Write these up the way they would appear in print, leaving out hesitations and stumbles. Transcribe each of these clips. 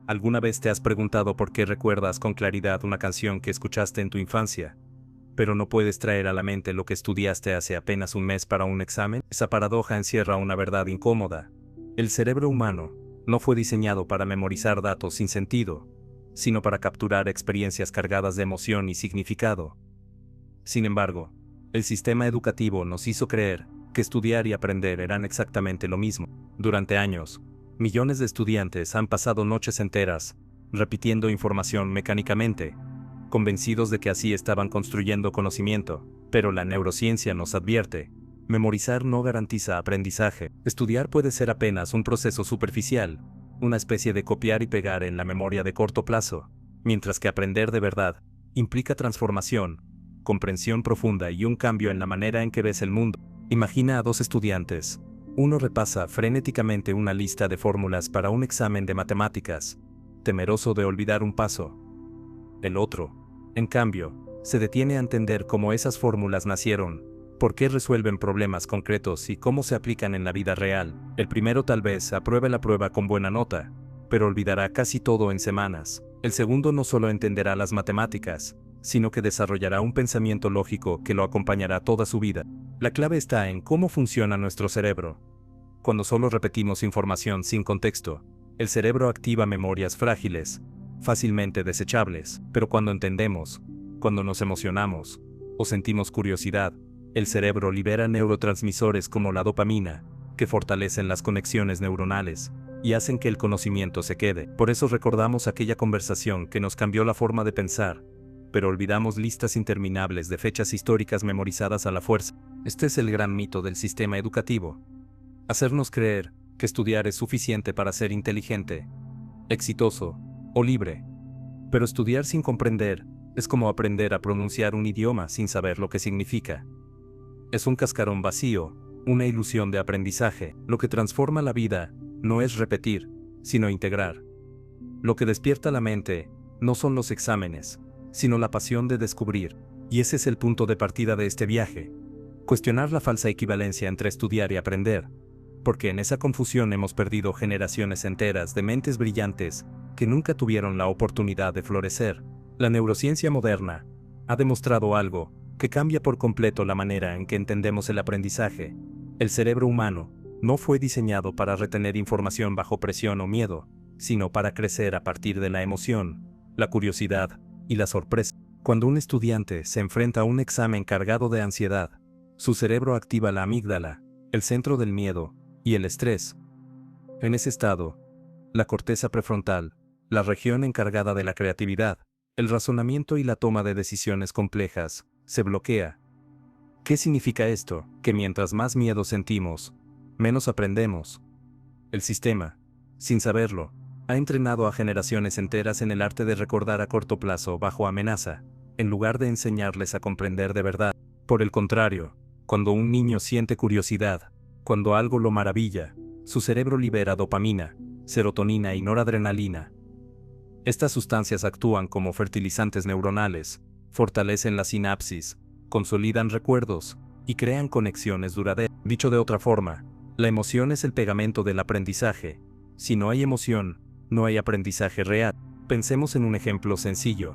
¿Alguna vez te has preguntado por qué recuerdas con claridad una canción que escuchaste en tu infancia, pero no puedes traer a la mente lo que estudiaste hace apenas un mes para un examen? Esa paradoja encierra una verdad incómoda. El cerebro humano no fue diseñado para memorizar datos sin sentido, sino para capturar experiencias cargadas de emoción y significado. Sin embargo, el sistema educativo nos hizo creer que estudiar y aprender eran exactamente lo mismo. Durante años, millones de estudiantes han pasado noches enteras repitiendo información mecánicamente, convencidos de que así estaban construyendo conocimiento, pero la neurociencia nos advierte: memorizar no garantiza aprendizaje. Estudiar puede ser apenas un proceso superficial, una especie de copiar y pegar en la memoria de corto plazo, mientras que aprender de verdad implica transformación, comprensión profunda y un cambio en la manera en que ves el mundo. Imagina a dos estudiantes. Uno repasa frenéticamente una lista de fórmulas para un examen de matemáticas, temeroso de olvidar un paso. El otro, en cambio, se detiene a entender cómo esas fórmulas nacieron, por qué resuelven problemas concretos y cómo se aplican en la vida real. El primero tal vez apruebe la prueba con buena nota, pero olvidará casi todo en semanas. El segundo no solo entenderá las matemáticas, sino que desarrollará un pensamiento lógico que lo acompañará toda su vida. La clave está en cómo funciona nuestro cerebro. Cuando solo repetimos información sin contexto, el cerebro activa memorias frágiles, fácilmente desechables, pero cuando entendemos, cuando nos emocionamos o sentimos curiosidad, el cerebro libera neurotransmisores como la dopamina, que fortalecen las conexiones neuronales y hacen que el conocimiento se quede. Por eso recordamos aquella conversación que nos cambió la forma de pensar, pero olvidamos listas interminables de fechas históricas memorizadas a la fuerza. Este es el gran mito del sistema educativo: hacernos creer que estudiar es suficiente para ser inteligente, exitoso o libre. Pero estudiar sin comprender es como aprender a pronunciar un idioma sin saber lo que significa. Es un cascarón vacío, una ilusión de aprendizaje. Lo que transforma la vida no es repetir, sino integrar. Lo que despierta la mente no son los exámenes, sino la pasión de descubrir. Y ese es el punto de partida de este viaje: cuestionar la falsa equivalencia entre estudiar y aprender, porque en esa confusión hemos perdido generaciones enteras de mentes brillantes que nunca tuvieron la oportunidad de florecer. La neurociencia moderna ha demostrado algo que cambia por completo la manera en que entendemos el aprendizaje. El cerebro humano no fue diseñado para retener información bajo presión o miedo, sino para crecer a partir de la emoción, la curiosidad y la sorpresa. Cuando un estudiante se enfrenta a un examen cargado de ansiedad, su cerebro activa la amígdala, el centro del miedo y el estrés. En ese estado, la corteza prefrontal, la región encargada de la creatividad, el razonamiento y la toma de decisiones complejas, se bloquea. ¿Qué significa esto? Que mientras más miedo sentimos, menos aprendemos. El sistema, sin saberlo, ha entrenado a generaciones enteras en el arte de recordar a corto plazo bajo amenaza, en lugar de enseñarles a comprender de verdad. Por el contrario, cuando un niño siente curiosidad, cuando algo lo maravilla, su cerebro libera dopamina, serotonina y noradrenalina. Estas sustancias actúan como fertilizantes neuronales, fortalecen la sinapsis, consolidan recuerdos y crean conexiones duraderas. Dicho de otra forma, la emoción es el pegamento del aprendizaje. Si no hay emoción, no hay aprendizaje real. Pensemos en un ejemplo sencillo.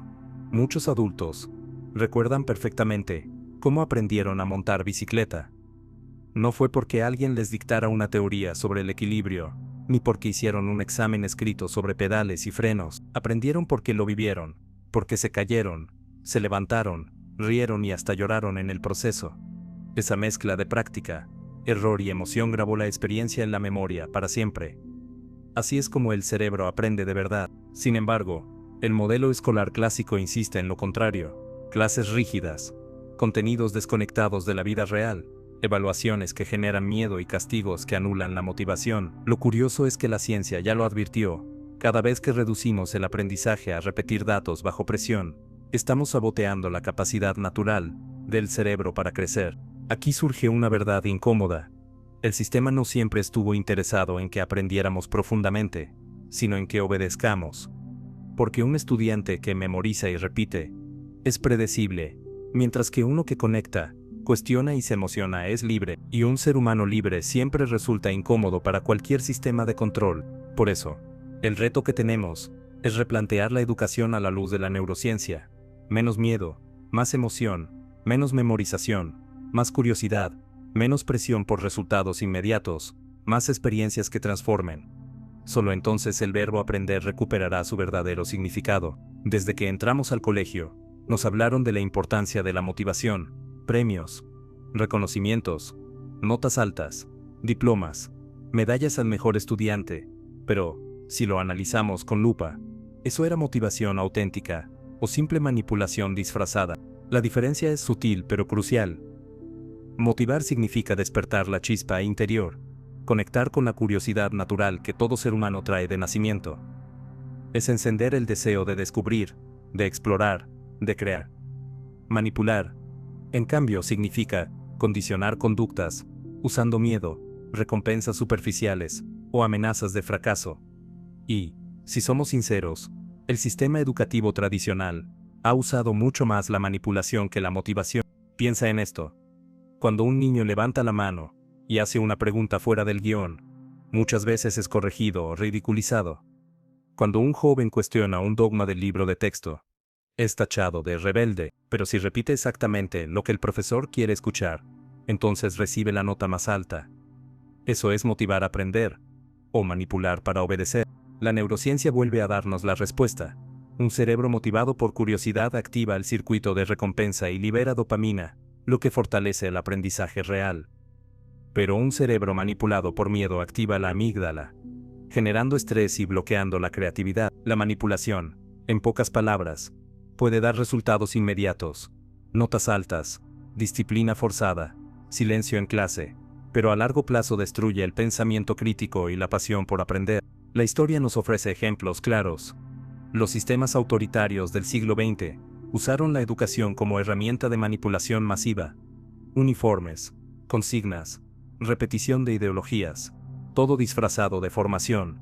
Muchos adultos recuerdan perfectamente cómo aprendieron a montar bicicleta. No fue porque alguien les dictara una teoría sobre el equilibrio, ni porque hicieron un examen escrito sobre pedales y frenos. Aprendieron porque lo vivieron, porque se cayeron, se levantaron, rieron y hasta lloraron en el proceso. Esa mezcla de práctica, error y emoción grabó la experiencia en la memoria para siempre. Así es como el cerebro aprende de verdad. Sin embargo, el modelo escolar clásico insiste en lo contrario: clases rígidas, contenidos desconectados de la vida real, evaluaciones que generan miedo y castigos que anulan la motivación. Lo curioso es que la ciencia ya lo advirtió: cada vez que reducimos el aprendizaje a repetir datos bajo presión, estamos saboteando la capacidad natural del cerebro para crecer. Aquí surge una verdad incómoda: el sistema no siempre estuvo interesado en que aprendiéramos profundamente, sino en que obedezcamos. Porque un estudiante que memoriza y repite es predecible, mientras que uno que conecta, cuestiona y se emociona es libre, y un ser humano libre siempre resulta incómodo para cualquier sistema de control. Por eso, el reto que tenemos Es replantear la educación a la luz de la neurociencia. Menos miedo, más emoción, menos memorización, más curiosidad, menos presión por resultados inmediatos, más experiencias que transformen. Solo entonces el verbo aprender recuperará su verdadero significado. Desde que entramos al colegio, nos hablaron de la importancia de la motivación, premios, reconocimientos, notas altas, diplomas, medallas al mejor estudiante, pero, si lo analizamos con lupa, ¿eso era motivación auténtica o simple manipulación disfrazada? La diferencia es sutil pero crucial. Motivar significa despertar la chispa interior, conectar con la curiosidad natural que todo ser humano trae de nacimiento. Es encender el deseo de descubrir, de explorar, de crear. Manipular, en cambio, significa condicionar conductas, usando miedo, recompensas superficiales o amenazas de fracaso. Y, si somos sinceros, el sistema educativo tradicional ha usado mucho más la manipulación que la motivación. Piensa en esto. Cuando un niño levanta la mano y hace una pregunta fuera del guión, muchas veces es corregido o ridiculizado. Cuando un joven cuestiona un dogma del libro de texto, es tachado de rebelde, pero si repite exactamente lo que el profesor quiere escuchar, entonces recibe la nota más alta. Eso es motivar a aprender, o manipular para obedecer. La neurociencia vuelve a darnos la respuesta. Un cerebro motivado por curiosidad activa el circuito de recompensa y libera dopamina, lo que fortalece el aprendizaje real. Pero un cerebro manipulado por miedo activa la amígdala, generando estrés y bloqueando la creatividad. La manipulación, en pocas palabras, puede dar resultados inmediatos, notas altas, disciplina forzada, silencio en clase, pero a largo plazo destruye el pensamiento crítico y la pasión por aprender. La historia nos ofrece ejemplos claros. Los sistemas autoritarios del siglo XX usaron la educación como herramienta de manipulación masiva. Uniformes, consignas, repetición de ideologías, todo disfrazado de formación.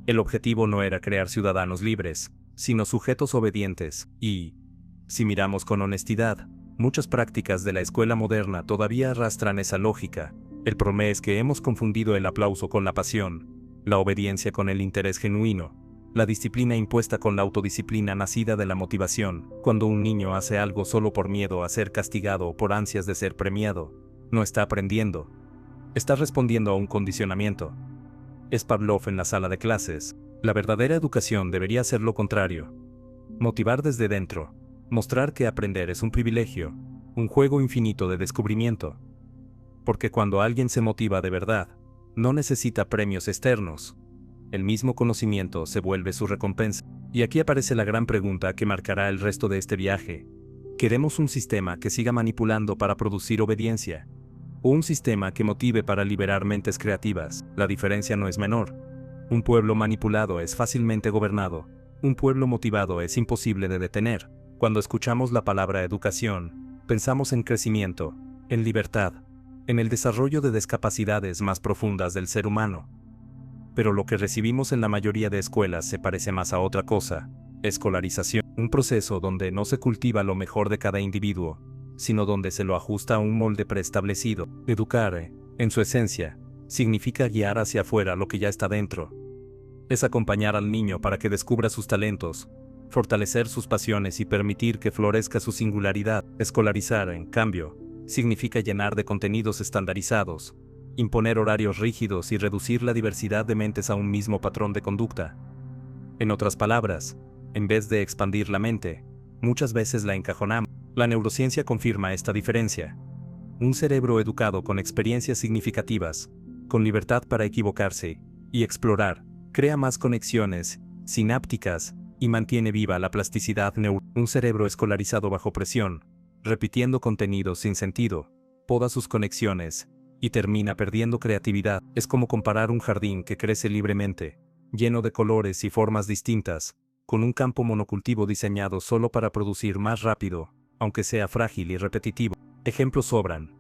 El objetivo no era crear ciudadanos libres, sino sujetos obedientes, y, si miramos con honestidad, muchas prácticas de la escuela moderna todavía arrastran esa lógica. El problema es que hemos confundido el aplauso con la pasión, la obediencia con el interés genuino, la disciplina impuesta con la autodisciplina nacida de la motivación. Cuando un niño hace algo solo por miedo a ser castigado o por ansias de ser premiado, no está aprendiendo. Está respondiendo a un condicionamiento. Es Pavlov en la sala de clases. La verdadera educación debería ser lo contrario. Motivar desde dentro. Mostrar que aprender es un privilegio, un juego infinito de descubrimiento. Porque cuando alguien se motiva de verdad, no necesita premios externos. El mismo conocimiento se vuelve su recompensa. Y aquí aparece la gran pregunta que marcará el resto de este viaje. ¿Queremos un sistema que siga manipulando para producir obediencia? ¿O un sistema que motive para liberar mentes creativas? La diferencia no es menor. Un pueblo manipulado es fácilmente gobernado. Un pueblo motivado es imposible de detener. Cuando escuchamos la palabra educación, pensamos en crecimiento, en libertad, en el desarrollo de discapacidades más profundas del ser humano. Pero lo que recibimos en la mayoría de escuelas se parece más a otra cosa: escolarización, un proceso donde no se cultiva lo mejor de cada individuo, sino donde se lo ajusta a un molde preestablecido. Educar, en su esencia, significa guiar hacia afuera lo que ya está dentro. Es acompañar al niño para que descubra sus talentos, fortalecer sus pasiones y permitir que florezca su singularidad. Escolarizar, en cambio, significa llenar de contenidos estandarizados, imponer horarios rígidos y reducir la diversidad de mentes a un mismo patrón de conducta. En otras palabras, en vez de expandir la mente, muchas veces la encajonamos. La neurociencia confirma esta diferencia. Un cerebro educado con experiencias significativas, con libertad para equivocarse y explorar, crea más conexiones sinápticas y mantiene viva la plasticidad neuronal. Un cerebro escolarizado bajo presión, repitiendo contenidos sin sentido, poda sus conexiones y termina perdiendo creatividad. Es como comparar un jardín que crece libremente, lleno de colores y formas distintas, con un campo monocultivo diseñado solo para producir más rápido, aunque sea frágil y repetitivo. Ejemplos sobran.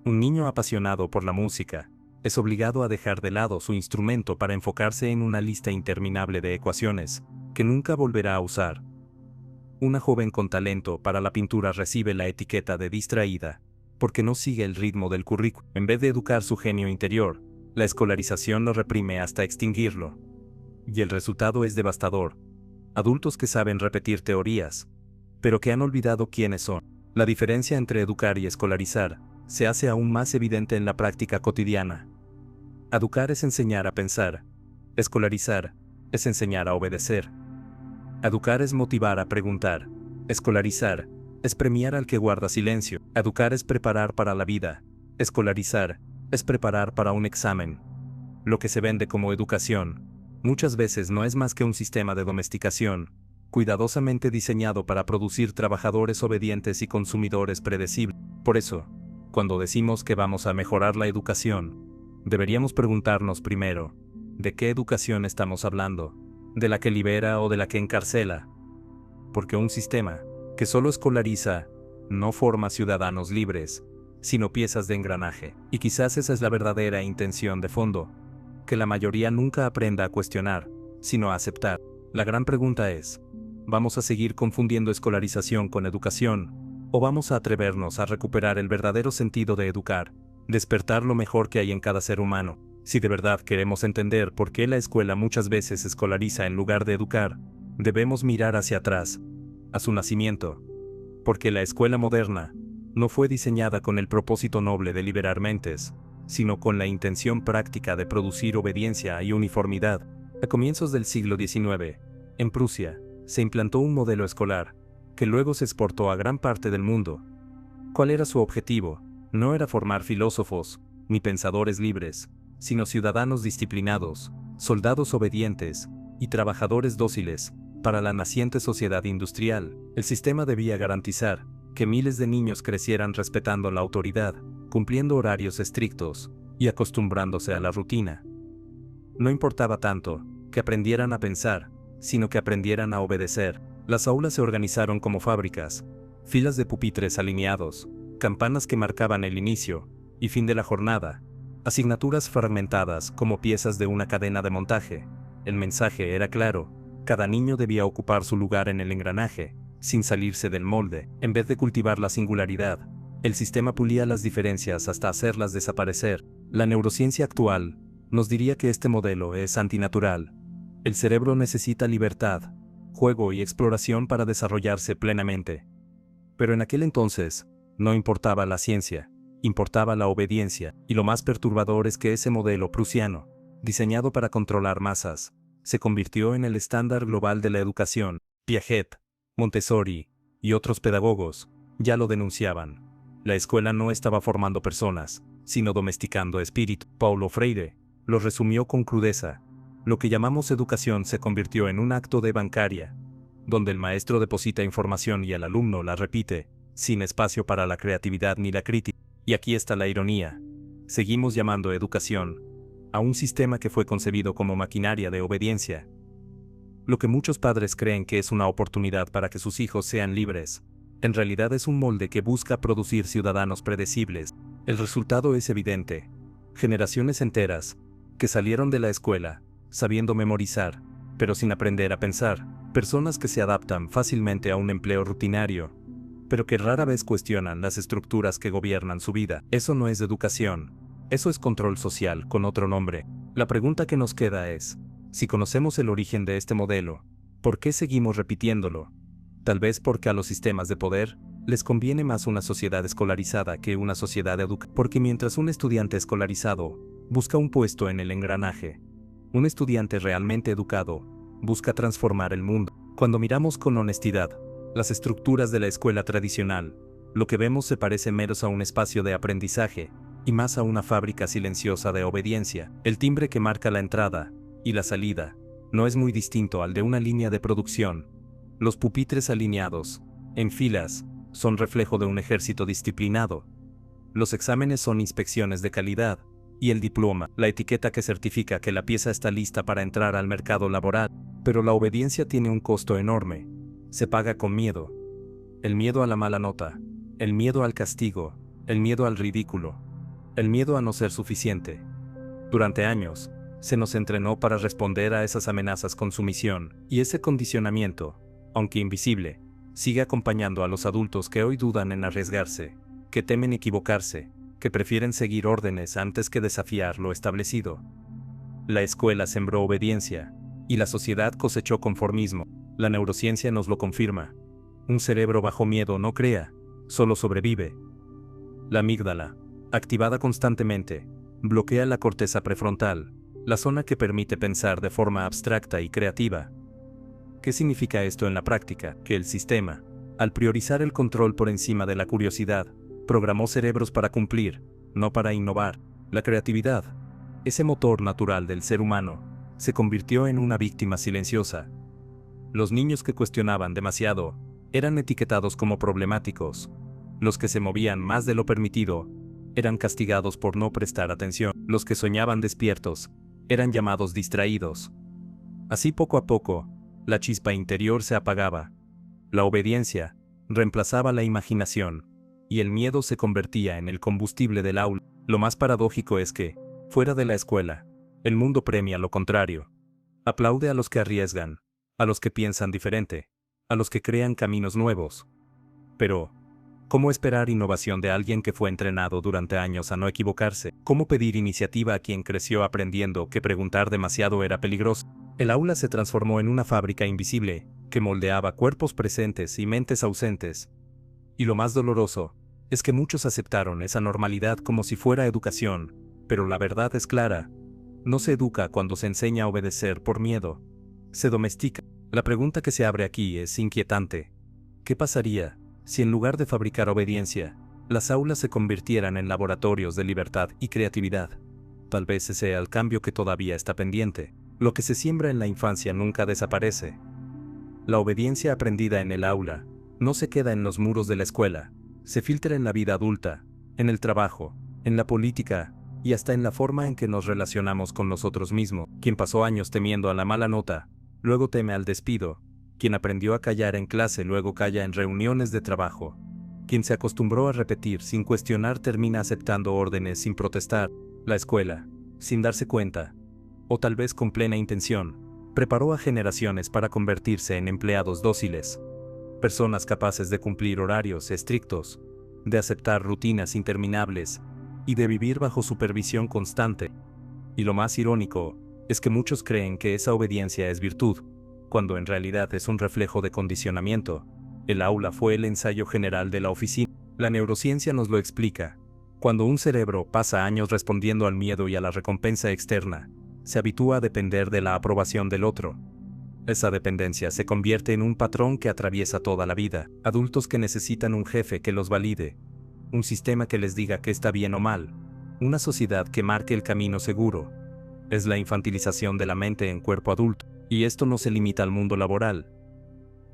Un niño apasionado por la música es obligado a dejar de lado su instrumento para enfocarse en una lista interminable de ecuaciones que nunca volverá a usar. Una joven con talento para la pintura recibe la etiqueta de distraída, porque no sigue el ritmo del currículo. En vez de educar su genio interior, la escolarización lo reprime hasta extinguirlo. Y el resultado es devastador. adultos que saben repetir teorías, pero que han olvidado quiénes son. La diferencia entre educar y escolarizar se hace aún más evidente en la práctica cotidiana. Educar es enseñar a pensar. Escolarizar es enseñar a obedecer. Educar es motivar a preguntar. Escolarizar es premiar al que guarda silencio. Educar es preparar para la vida. Escolarizar es preparar para un examen. Lo que se vende como educación muchas veces no es más que un sistema de domesticación, cuidadosamente diseñado para producir trabajadores obedientes y consumidores predecibles. Por eso, cuando decimos que vamos a mejorar la educación, deberíamos preguntarnos primero, ¿de qué educación estamos hablando? ¿De la que libera o de la que encarcela? Porque un sistema que solo escolariza no forma ciudadanos libres, sino piezas de engranaje. Y quizás esa es la verdadera intención de fondo, que la mayoría nunca aprenda a cuestionar, sino a aceptar. La gran pregunta es, ¿vamos a seguir confundiendo escolarización con educación? ¿O vamos a atrevernos a recuperar el verdadero sentido de educar, despertar lo mejor que hay en cada ser humano? Si de verdad queremos entender por qué la escuela muchas veces escolariza en lugar de educar, debemos mirar hacia atrás, a su nacimiento. Porque la escuela moderna no fue diseñada con el propósito noble de liberar mentes, sino con la intención práctica de producir obediencia y uniformidad. A comienzos del siglo XIX, en Prusia, se implantó un modelo escolar, que luego se exportó a gran parte del mundo. ¿Cuál era su objetivo? No era formar filósofos, ni pensadores libres, sino ciudadanos disciplinados, soldados obedientes, y trabajadores dóciles, para la naciente sociedad industrial. El sistema debía garantizar que miles de niños crecieran respetando la autoridad, cumpliendo horarios estrictos, y acostumbrándose a la rutina. No importaba tanto que aprendieran a pensar, sino que aprendieran a obedecer. Las aulas se organizaron como fábricas, filas de pupitres alineados, campanas que marcaban el inicio y fin de la jornada, asignaturas fragmentadas como piezas de una cadena de montaje. El mensaje era claro: cada niño debía ocupar su lugar en el engranaje, sin salirse del molde. En vez de cultivar la singularidad, el sistema pulía las diferencias hasta hacerlas desaparecer. La neurociencia actual nos diría que este modelo es antinatural. El cerebro necesita libertad, juego y exploración para desarrollarse plenamente. Pero en aquel entonces, no importaba la ciencia, importaba la obediencia, y lo más perturbador es que ese modelo prusiano, diseñado para controlar masas, se convirtió en el estándar global de la educación. Piaget, Montessori y otros pedagogos ya lo denunciaban. La escuela no estaba formando personas, sino domesticando espíritu. Paulo Freire lo resumió con crudeza: lo que llamamos educación se convirtió en un acto de bancaria, donde el maestro deposita información y el alumno la repite, sin espacio para la creatividad ni la crítica. Y aquí está la ironía: seguimos llamando educación a un sistema que fue concebido como maquinaria de obediencia. Lo que muchos padres creen que es una oportunidad para que sus hijos sean libres, en realidad es un molde que busca producir ciudadanos predecibles. El resultado es evidente: generaciones enteras que salieron de la escuela sabiendo memorizar, pero sin aprender a pensar; personas que se adaptan fácilmente a un empleo rutinario, pero que rara vez cuestionan las estructuras que gobiernan su vida. Eso no es educación, eso es control social con otro nombre. La pregunta que nos queda es, si conocemos el origen de este modelo, ¿por qué seguimos repitiéndolo? Tal vez porque a los sistemas de poder les conviene más una sociedad escolarizada que una sociedad educada. Porque mientras un estudiante escolarizado busca un puesto en el engranaje, un estudiante realmente educado busca transformar el mundo. Cuando miramos con honestidad las estructuras de la escuela tradicional, lo que vemos se parece menos a un espacio de aprendizaje y más a una fábrica silenciosa de obediencia. El timbre que marca la entrada y la salida no es muy distinto al de una línea de producción. Los pupitres alineados, en filas, son reflejo de un ejército disciplinado. Los exámenes son inspecciones de calidad, y el diploma, la etiqueta que certifica que la pieza está lista para entrar al mercado laboral. Pero la obediencia tiene un costo enorme. Se paga con miedo. El miedo a la mala nota, el miedo al castigo, el miedo al ridículo, el miedo a no ser suficiente. Durante años, se nos entrenó para responder a esas amenazas con sumisión, y ese condicionamiento, aunque invisible, sigue acompañando a los adultos que hoy dudan en arriesgarse, que temen equivocarse, que prefieren seguir órdenes antes que desafiar lo establecido. La escuela sembró obediencia, y la sociedad cosechó conformismo. La neurociencia nos lo confirma. Un cerebro bajo miedo no crea, solo sobrevive. La amígdala, activada constantemente, bloquea la corteza prefrontal, la zona que permite pensar de forma abstracta y creativa. ¿Qué significa esto en la práctica? Que el sistema, al priorizar el control por encima de la curiosidad, programó cerebros para cumplir, no para innovar. La creatividad, ese motor natural del ser humano, se convirtió en una víctima silenciosa. Los niños que cuestionaban demasiado eran etiquetados como problemáticos. Los que se movían más de lo permitido eran castigados por no prestar atención. Los que soñaban despiertos eran llamados distraídos. Así poco a poco, la chispa interior se apagaba. La obediencia reemplazaba la imaginación, y el miedo se convertía en el combustible del aula. Lo más paradójico es que, fuera de la escuela, el mundo premia lo contrario. Aplaude a los que arriesgan, a los que piensan diferente, a los que crean caminos nuevos. Pero, ¿cómo esperar innovación de alguien que fue entrenado durante años a no equivocarse? ¿Cómo pedir iniciativa a quien creció aprendiendo que preguntar demasiado era peligroso? El aula se transformó en una fábrica invisible, que moldeaba cuerpos presentes y mentes ausentes. Y lo más doloroso, es que muchos aceptaron esa normalidad como si fuera educación, pero la verdad es clara. No se educa cuando se enseña a obedecer por miedo. Se domestica. La pregunta que se abre aquí es inquietante. ¿Qué pasaría si en lugar de fabricar obediencia, las aulas se convirtieran en laboratorios de libertad y creatividad? Tal vez ese sea el cambio que todavía está pendiente. Lo que se siembra en la infancia nunca desaparece. La obediencia aprendida en el aula no se queda en los muros de la escuela, se filtra en la vida adulta, en el trabajo, en la política y hasta en la forma en que nos relacionamos con nosotros mismos. Quien pasó años temiendo a la mala nota, luego teme al despido. Quien aprendió a callar en clase luego calla en reuniones de trabajo. Quien se acostumbró a repetir sin cuestionar termina aceptando órdenes sin protestar. La escuela, sin darse cuenta, o tal vez con plena intención, preparó a generaciones para convertirse en empleados dóciles. Personas capaces de cumplir horarios estrictos, de aceptar rutinas interminables y de vivir bajo supervisión constante. Y lo más irónico es que muchos creen que esa obediencia es virtud, cuando en realidad es un reflejo de condicionamiento. El aula fue el ensayo general de la oficina. La neurociencia nos lo explica. Cuando un cerebro pasa años respondiendo al miedo y a la recompensa externa, se habitúa a depender de la aprobación del otro. Esa dependencia se convierte en un patrón que atraviesa toda la vida. Adultos que necesitan un jefe que los valide, un sistema que les diga que está bien o mal, una sociedad que marque el camino seguro. Es la infantilización de la mente en cuerpo adulto, y esto no se limita al mundo laboral.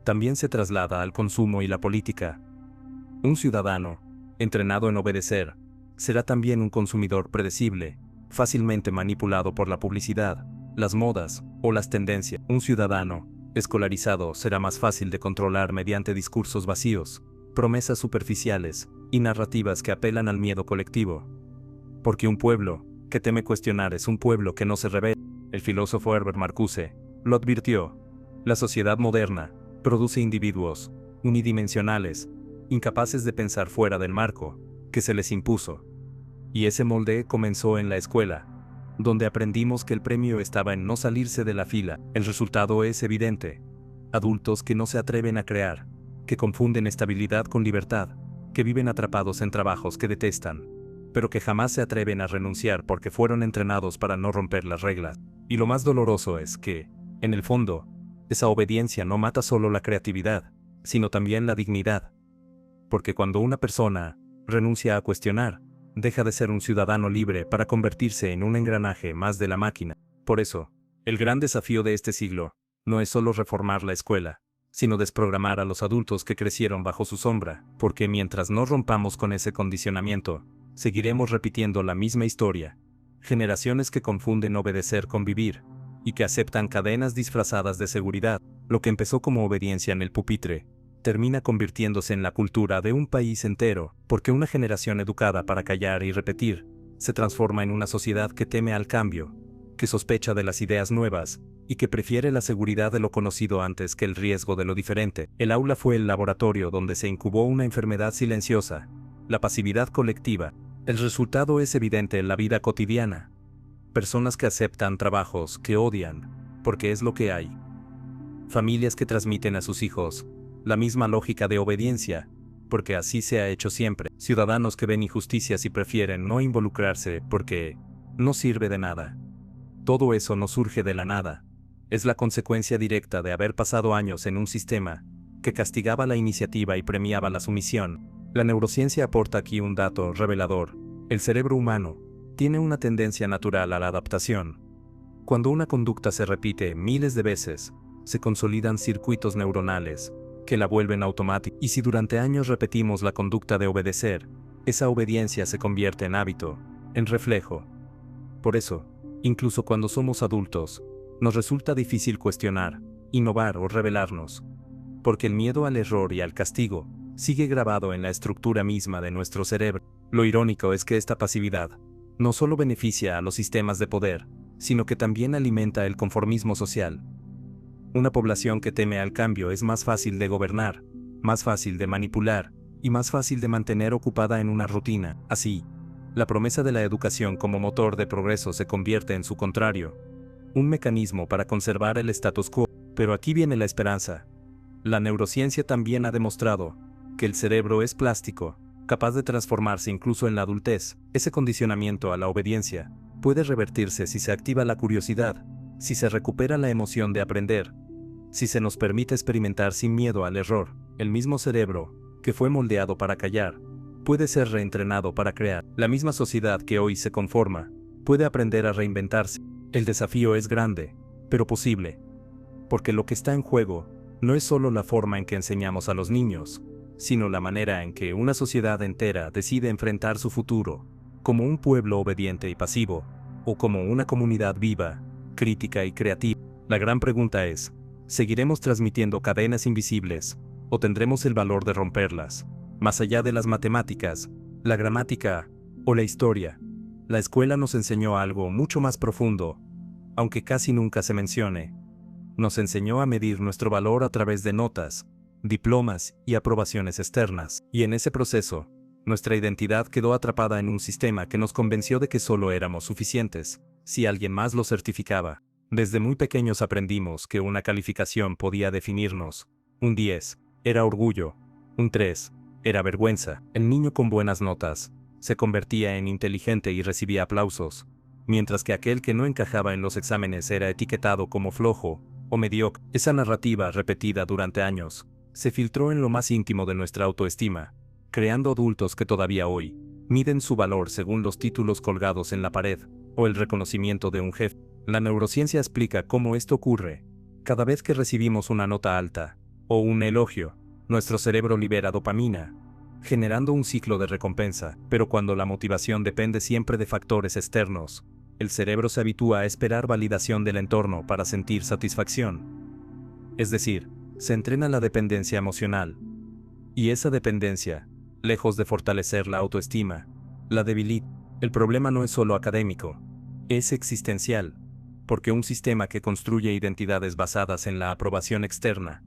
También se traslada al consumo y la política. Un ciudadano, entrenado en obedecer, será también un consumidor predecible, fácilmente manipulado por la publicidad, las modas o las tendencias. Un ciudadano escolarizado será más fácil de controlar mediante discursos vacíos, promesas superficiales y narrativas que apelan al miedo colectivo. Porque un pueblo que teme cuestionar es un pueblo que no se revela. El filósofo Herbert Marcuse lo advirtió. La sociedad moderna produce individuos unidimensionales, incapaces de pensar fuera del marco que se les impuso. Y ese molde comenzó en la escuela, donde aprendimos que el premio estaba en no salirse de la fila. El resultado es evidente. Adultos que no se atreven a crear, que confunden estabilidad con libertad, que viven atrapados en trabajos que detestan, pero que jamás se atreven a renunciar porque fueron entrenados para no romper las reglas. Y lo más doloroso es que, en el fondo, esa obediencia no mata solo la creatividad, sino también la dignidad. Porque cuando una persona renuncia a cuestionar, deja de ser un ciudadano libre para convertirse en un engranaje más de la máquina. Por eso, el gran desafío de este siglo no es solo reformar la escuela, sino desprogramar a los adultos que crecieron bajo su sombra, porque mientras no rompamos con ese condicionamiento, seguiremos repitiendo la misma historia. Generaciones que confunden obedecer con vivir, y que aceptan cadenas disfrazadas de seguridad. Lo que empezó como obediencia en el pupitre, termina convirtiéndose en la cultura de un país entero, porque una generación educada para callar y repetir, se transforma en una sociedad que teme al cambio, que sospecha de las ideas nuevas, y que prefiere la seguridad de lo conocido antes que el riesgo de lo diferente. El aula fue el laboratorio donde se incubó una enfermedad silenciosa, la pasividad colectiva. El resultado es evidente en la vida cotidiana. Personas que aceptan trabajos que odian, porque es lo que hay. Familias que transmiten a sus hijos la misma lógica de obediencia, porque así se ha hecho siempre. Ciudadanos que ven injusticias y prefieren no involucrarse porque no sirve de nada. Todo eso no surge de la nada. Es la consecuencia directa de haber pasado años en un sistema que castigaba la iniciativa y premiaba la sumisión. La neurociencia aporta aquí un dato revelador. El cerebro humano tiene una tendencia natural a la adaptación. Cuando una conducta se repite miles de veces, se consolidan circuitos neuronales que la vuelven automática. Y si durante años repetimos la conducta de obedecer, esa obediencia se convierte en hábito, en reflejo. Por eso, incluso cuando somos adultos, nos resulta difícil cuestionar, innovar o rebelarnos, porque el miedo al error y al castigo sigue grabado en la estructura misma de nuestro cerebro. Lo irónico es que esta pasividad no solo beneficia a los sistemas de poder, sino que también alimenta el conformismo social. Una población que teme al cambio es más fácil de gobernar, más fácil de manipular, y más fácil de mantener ocupada en una rutina. Así, la promesa de la educación como motor de progreso se convierte en su contrario, un mecanismo para conservar el status quo. Pero aquí viene la esperanza. La neurociencia también ha demostrado que el cerebro es plástico, capaz de transformarse incluso en la adultez. Ese condicionamiento a la obediencia puede revertirse si se activa la curiosidad, si se recupera la emoción de aprender, si se nos permite experimentar sin miedo al error. El mismo cerebro, que fue moldeado para callar, puede ser reentrenado para crear. La misma sociedad que hoy se conforma puede aprender a reinventarse. El desafío es grande, pero posible, porque lo que está en juego no es solo la forma en que enseñamos a los niños, sino la manera en que una sociedad entera decide enfrentar su futuro, como un pueblo obediente y pasivo, o como una comunidad viva, crítica y creativa. La gran pregunta es, ¿seguiremos transmitiendo cadenas invisibles, o tendremos el valor de romperlas? Más allá de las matemáticas, la gramática, o la historia, la escuela nos enseñó algo mucho más profundo, aunque casi nunca se mencione. Nos enseñó a medir nuestro valor a través de notas, diplomas y aprobaciones externas. Y en ese proceso, nuestra identidad quedó atrapada en un sistema que nos convenció de que solo éramos suficientes si alguien más lo certificaba. Desde muy pequeños aprendimos que una calificación podía definirnos. Un 10 era orgullo, un 3 era vergüenza. El niño con buenas notas se convertía en inteligente y recibía aplausos, mientras que aquel que no encajaba en los exámenes era etiquetado como flojo o mediocre. Esa narrativa repetida durante años se filtró en lo más íntimo de nuestra autoestima, creando adultos que todavía hoy miden su valor según los títulos colgados en la pared o el reconocimiento de un jefe. La neurociencia explica cómo esto ocurre. Cada vez que recibimos una nota alta o un elogio, nuestro cerebro libera dopamina, generando un ciclo de recompensa. Pero cuando la motivación depende siempre de factores externos, el cerebro se habitúa a esperar validación del entorno para sentir satisfacción. Es decir, se entrena la dependencia emocional. Y esa dependencia, lejos de fortalecer la autoestima, la debilita. El problema no es solo académico, es existencial, porque un sistema que construye identidades basadas en la aprobación externa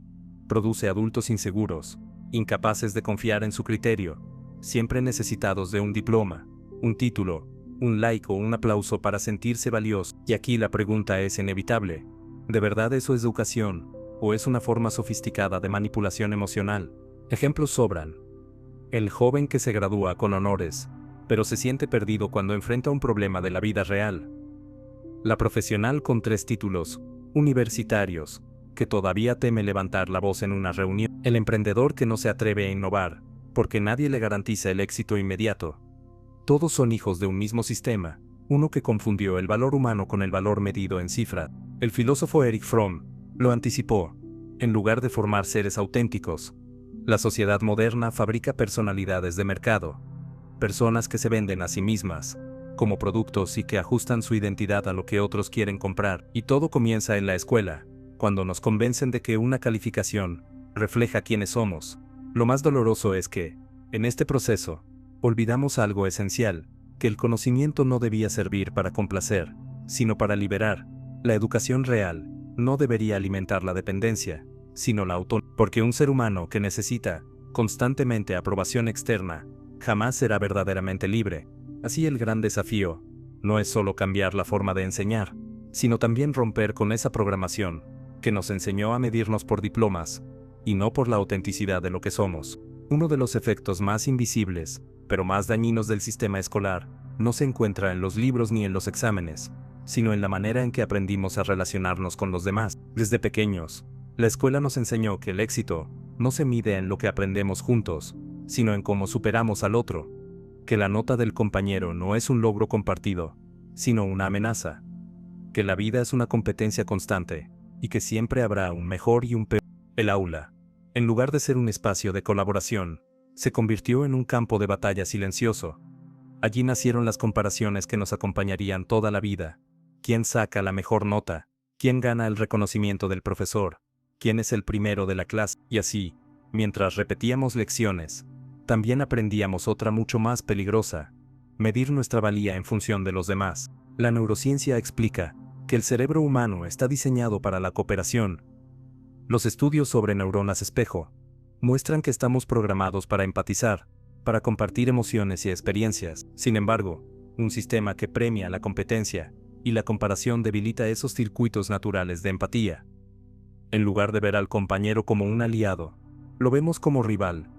produce adultos inseguros, incapaces de confiar en su criterio, siempre necesitados de un diploma, un título, un like o un aplauso para sentirse valiosos. Y aquí la pregunta es inevitable: ¿de verdad eso es educación, o es una forma sofisticada de manipulación emocional? Ejemplos sobran. El joven que se gradúa con honores, pero se siente perdido cuando enfrenta un problema de la vida real. La profesional con 3 títulos universitarios, que todavía teme levantar la voz en una reunión. El emprendedor que no se atreve a innovar, porque nadie le garantiza el éxito inmediato. Todos son hijos de un mismo sistema, uno que confundió el valor humano con el valor medido en cifra. El filósofo Erich Fromm lo anticipó. En lugar de formar seres auténticos, la sociedad moderna fabrica personalidades de mercado, personas que se venden a sí mismas como productos y que ajustan su identidad a lo que otros quieren comprar. Y todo comienza en la escuela, cuando nos convencen de que una calificación refleja quiénes somos. Lo más doloroso es que, en este proceso, olvidamos algo esencial, que el conocimiento no debía servir para complacer, sino para liberar. La educación real no debería alimentar la dependencia, sino la autonomía, porque un ser humano que necesita constantemente aprobación externa jamás será verdaderamente libre. Así el gran desafío no es solo cambiar la forma de enseñar, sino también romper con esa programación que nos enseñó a medirnos por diplomas, y no por la autenticidad de lo que somos. Uno de los efectos más invisibles, pero más dañinos del sistema escolar, no se encuentra en los libros ni en los exámenes, sino en la manera en que aprendimos a relacionarnos con los demás. Desde pequeños, la escuela nos enseñó que el éxito no se mide en lo que aprendemos juntos, sino en cómo superamos al otro, que la nota del compañero no es un logro compartido, sino una amenaza, que la vida es una competencia constante, y que siempre habrá un mejor y un peor. El aula, en lugar de ser un espacio de colaboración, se convirtió en un campo de batalla silencioso. Allí nacieron las comparaciones que nos acompañarían toda la vida. ¿Quién saca la mejor nota? ¿Quién gana el reconocimiento del profesor? ¿Quién es el primero de la clase? Y así, mientras repetíamos lecciones, también aprendíamos otra mucho más peligrosa: medir nuestra valía en función de los demás. La neurociencia explica que el cerebro humano está diseñado para la cooperación. Los estudios sobre neuronas espejo muestran que estamos programados para empatizar, para compartir emociones y experiencias. Sin embargo, un sistema que premia la competencia y la comparación debilita esos circuitos naturales de empatía. En lugar de ver al compañero como un aliado, lo vemos como rival.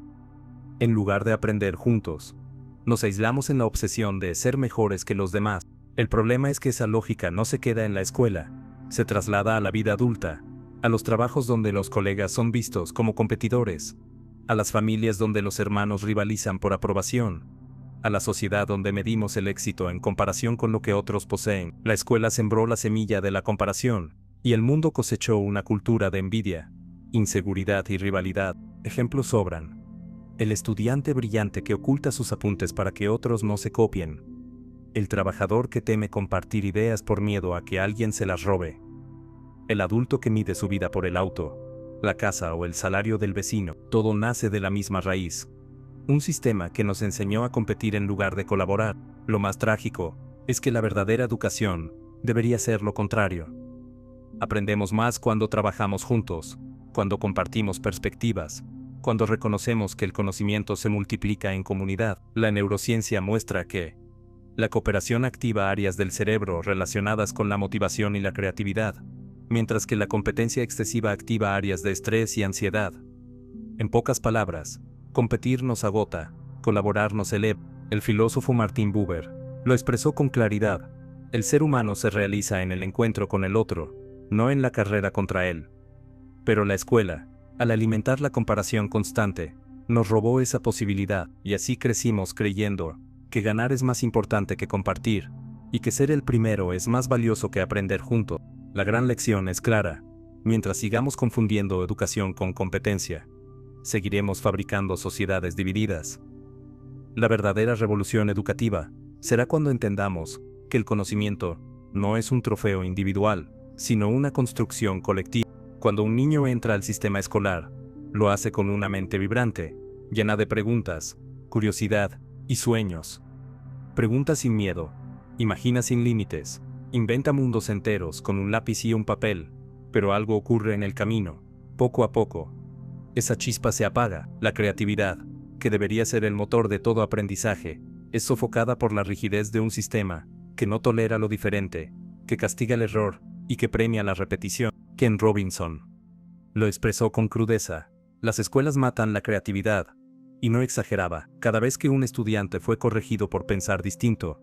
En lugar de aprender juntos, nos aislamos en la obsesión de ser mejores que los demás. El problema es que esa lógica no se queda en la escuela, se traslada a la vida adulta, a los trabajos donde los colegas son vistos como competidores, a las familias donde los hermanos rivalizan por aprobación, a la sociedad donde medimos el éxito en comparación con lo que otros poseen. La escuela sembró la semilla de la comparación, y el mundo cosechó una cultura de envidia, inseguridad y rivalidad. Ejemplos sobran. El estudiante brillante que oculta sus apuntes para que otros no se copien. El trabajador que teme compartir ideas por miedo a que alguien se las robe. El adulto que mide su vida por el auto, la casa o el salario del vecino. Todo nace de la misma raíz. Un sistema que nos enseñó a competir en lugar de colaborar. Lo más trágico es que la verdadera educación debería ser lo contrario. Aprendemos más cuando trabajamos juntos, cuando compartimos perspectivas, cuando reconocemos que el conocimiento se multiplica en comunidad. La neurociencia muestra que la cooperación activa áreas del cerebro relacionadas con la motivación y la creatividad, mientras que la competencia excesiva activa áreas de estrés y ansiedad. En pocas palabras, competir nos agota, colaborar nos eleva. El filósofo Martin Buber lo expresó con claridad: el ser humano se realiza en el encuentro con el otro, no en la carrera contra él. Pero la escuela, al alimentar la comparación constante, nos robó esa posibilidad, y así crecimos creyendo que ganar es más importante que compartir, y que ser el primero es más valioso que aprender juntos. La gran lección es clara: mientras sigamos confundiendo educación con competencia, seguiremos fabricando sociedades divididas. La verdadera revolución educativa será cuando entendamos que el conocimiento no es un trofeo individual, sino una construcción colectiva. Cuando un niño entra al sistema escolar, lo hace con una mente vibrante, llena de preguntas, curiosidad y sueños. Pregunta sin miedo, imagina sin límites, inventa mundos enteros con un lápiz y un papel, pero algo ocurre en el camino. Poco a poco, esa chispa se apaga. La creatividad, que debería ser el motor de todo aprendizaje, es sofocada por la rigidez de un sistema que no tolera lo diferente, que castiga el error y que premia la repetición. Ken Robinson lo expresó con crudeza: las escuelas matan la creatividad. Y no exageraba. Cada vez que un estudiante fue corregido por pensar distinto,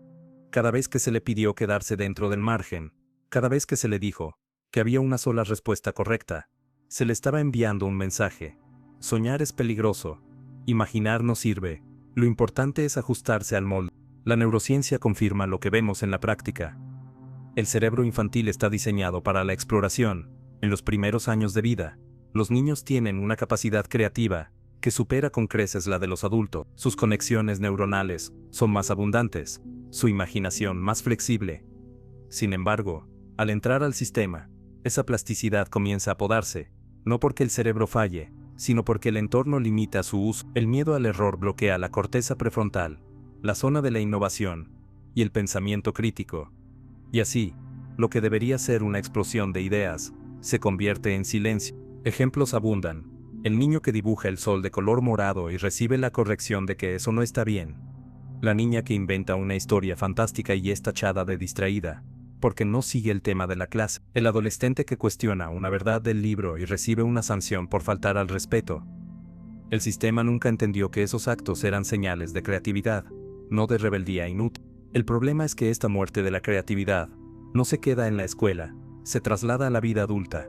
cada vez que se le pidió quedarse dentro del margen, cada vez que se le dijo que había una sola respuesta correcta, se le estaba enviando un mensaje: soñar es peligroso, imaginar no sirve, lo importante es ajustarse al molde. La neurociencia confirma lo que vemos en la práctica. El cerebro infantil está diseñado para la exploración. En los primeros años de vida, los niños tienen una capacidad creativa que supera con creces la de los adultos. Sus conexiones neuronales son más abundantes, su imaginación más flexible. Sin embargo, al entrar al sistema, esa plasticidad comienza a podarse, no porque el cerebro falle, sino porque el entorno limita su uso. El miedo al error bloquea la corteza prefrontal, la zona de la innovación y el pensamiento crítico. Y así, lo que debería ser una explosión de ideas, se convierte en silencio. Ejemplos abundan: el niño que dibuja el sol de color morado y recibe la corrección de que eso no está bien. La niña que inventa una historia fantástica y es tachada de distraída. porque no sigue el tema de la clase. El adolescente que cuestiona una verdad del libro y recibe una sanción por faltar al respeto. El sistema nunca entendió que esos actos eran señales de creatividad, no de rebeldía inútil. El problema es que esta muerte de la creatividad no se queda en la escuela, se traslada a la vida adulta.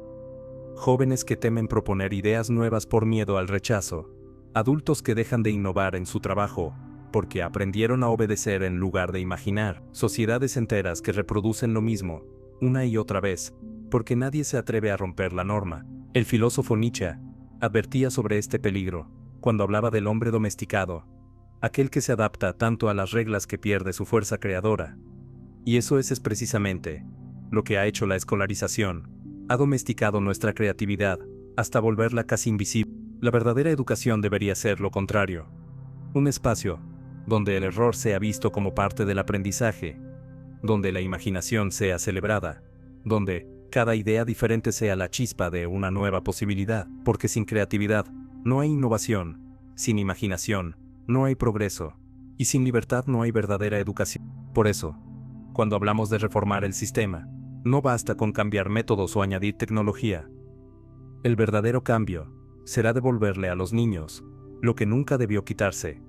Jóvenes que temen proponer ideas nuevas por miedo al rechazo. Adultos que dejan de innovar en su trabajo, porque aprendieron a obedecer en lugar de imaginar. Sociedades enteras que reproducen lo mismo, una y otra vez, porque nadie se atreve a romper la norma. El filósofo Nietzsche advertía sobre este peligro, cuando hablaba del hombre domesticado, aquel que se adapta tanto a las reglas que pierde su fuerza creadora. Y eso es precisamente lo que ha hecho la escolarización. Ha domesticado nuestra creatividad, hasta volverla casi invisible. La verdadera educación debería ser lo contrario. Un espacio donde el error sea visto como parte del aprendizaje, donde la imaginación sea celebrada, donde cada idea diferente sea la chispa de una nueva posibilidad, porque sin creatividad no hay innovación, sin imaginación no hay progreso, y sin libertad no hay verdadera educación. Por eso, cuando hablamos de reformar el sistema, no basta con cambiar métodos o añadir tecnología. El verdadero cambio será devolverle a los niños lo que nunca debió quitarse: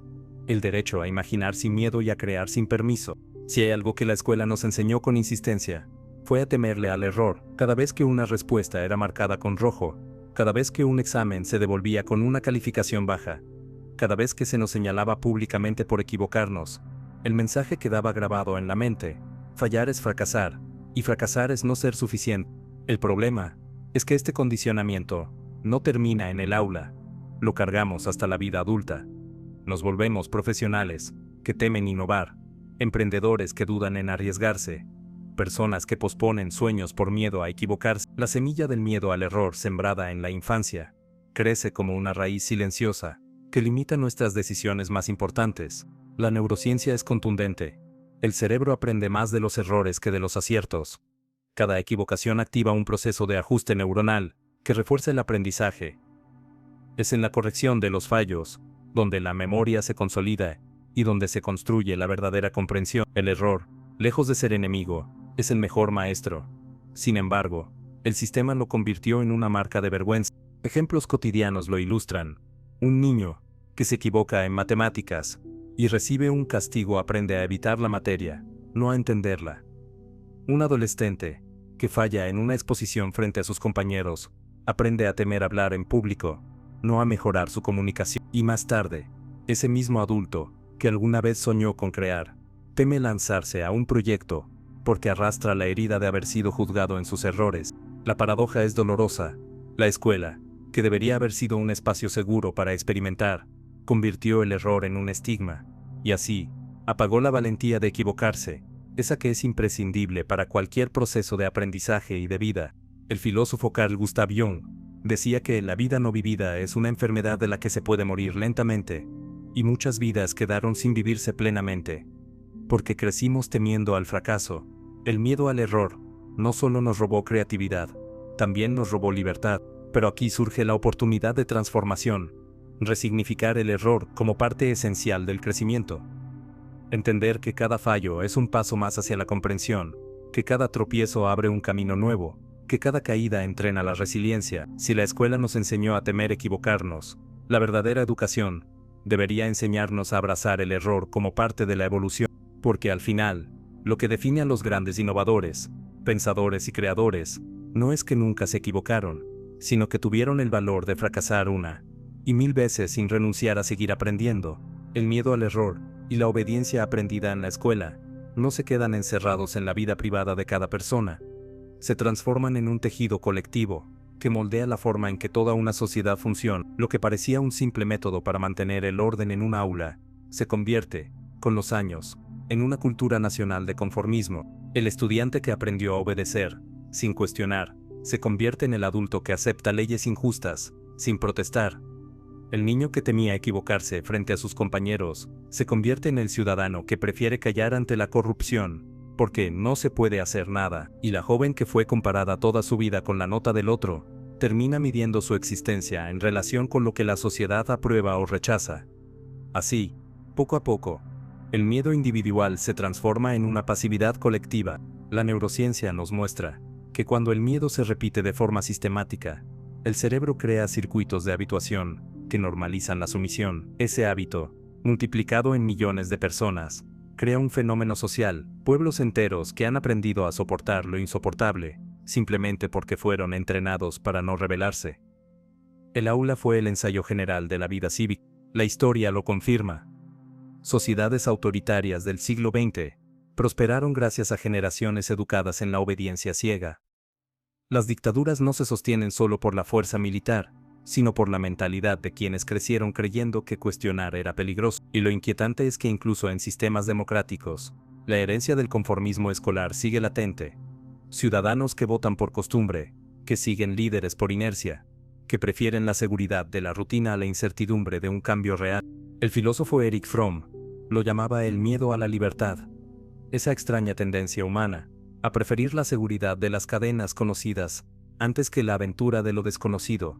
el derecho a imaginar sin miedo y a crear sin permiso. Si hay algo que la escuela nos enseñó con insistencia, fue a temerle al error. Cada vez que una respuesta era marcada con rojo, cada vez que un examen se devolvía con una calificación baja, cada vez que se nos señalaba públicamente por equivocarnos, el mensaje quedaba grabado en la mente: fallar es fracasar, y fracasar es no ser suficiente. El problema es que este condicionamiento no termina en el aula, lo cargamos hasta la vida adulta. Nos volvemos profesionales que temen innovar, emprendedores que dudan en arriesgarse, personas que posponen sueños por miedo a equivocarse. La semilla del miedo al error sembrada en la infancia crece como una raíz silenciosa que limita nuestras decisiones más importantes. La neurociencia es contundente. El cerebro aprende más de los errores que de los aciertos. Cada equivocación activa un proceso de ajuste neuronal que refuerza el aprendizaje. Es en la corrección de los fallos donde la memoria se consolida y donde se construye la verdadera comprensión. El error, lejos de ser enemigo, es el mejor maestro. Sin embargo, el sistema lo convirtió en una marca de vergüenza. Ejemplos cotidianos lo ilustran. Un niño que se equivoca en matemáticas y recibe un castigo aprende a evitar la materia, no a entenderla. Un adolescente que falla en una exposición frente a sus compañeros aprende a temer hablar en público, no a mejorar su comunicación. Y más tarde, ese mismo adulto que alguna vez soñó con crear, teme lanzarse a un proyecto porque arrastra la herida de haber sido juzgado en sus errores. La paradoja es dolorosa. La escuela, que debería haber sido un espacio seguro para experimentar, convirtió el error en un estigma, y así, apagó la valentía de equivocarse, esa que es imprescindible para cualquier proceso de aprendizaje y de vida. El filósofo Carl Gustav Jung decía que la vida no vivida es una enfermedad de la que se puede morir lentamente, y muchas vidas quedaron sin vivirse plenamente, porque crecimos temiendo al fracaso. El miedo al error no solo nos robó creatividad, también nos robó libertad. Pero aquí surge la oportunidad de transformación, resignificar el error como parte esencial del crecimiento. Entender que cada fallo es un paso más hacia la comprensión, que cada tropiezo abre un camino nuevo, que cada caída entrena la resiliencia. Si la escuela nos enseñó a temer equivocarnos, la verdadera educación debería enseñarnos a abrazar el error como parte de la evolución, porque al final, lo que define a los grandes innovadores, pensadores y creadores, no es que nunca se equivocaron, sino que tuvieron el valor de fracasar una y mil veces sin renunciar a seguir aprendiendo. El miedo al error y la obediencia aprendida en la escuela no se quedan encerrados en la vida privada de cada persona. Se transforman en un tejido colectivo que moldea la forma en que toda una sociedad funciona. Lo que parecía un simple método para mantener el orden en un aula se convierte, con los años, en una cultura nacional de conformismo. El estudiante que aprendió a obedecer, sin cuestionar, se convierte en el adulto que acepta leyes injustas, sin protestar. El niño que temía equivocarse frente a sus compañeros, se convierte en el ciudadano que prefiere callar ante la corrupción, porque no se puede hacer nada. Y la joven que fue comparada toda su vida con la nota del otro, termina midiendo su existencia en relación con lo que la sociedad aprueba o rechaza. Así, poco a poco, el miedo individual se transforma en una pasividad colectiva. La neurociencia nos muestra que cuando el miedo se repite de forma sistemática, el cerebro crea circuitos de habituación que normalizan la sumisión. Ese hábito, multiplicado en millones de personas, crea un fenómeno social, pueblos enteros que han aprendido a soportar lo insoportable, simplemente porque fueron entrenados para no rebelarse. El aula fue el ensayo general de la vida cívica. La historia lo confirma. Sociedades autoritarias del siglo XX prosperaron gracias a generaciones educadas en la obediencia ciega. Las dictaduras no se sostienen solo por la fuerza militar, sino por la mentalidad de quienes crecieron creyendo que cuestionar era peligroso. Y lo inquietante es que incluso en sistemas democráticos, la herencia del conformismo escolar sigue latente. Ciudadanos que votan por costumbre, que siguen líderes por inercia, que prefieren la seguridad de la rutina a la incertidumbre de un cambio real. El filósofo Erich Fromm lo llamaba el miedo a la libertad. Esa extraña tendencia humana a preferir la seguridad de las cadenas conocidas antes que la aventura de lo desconocido.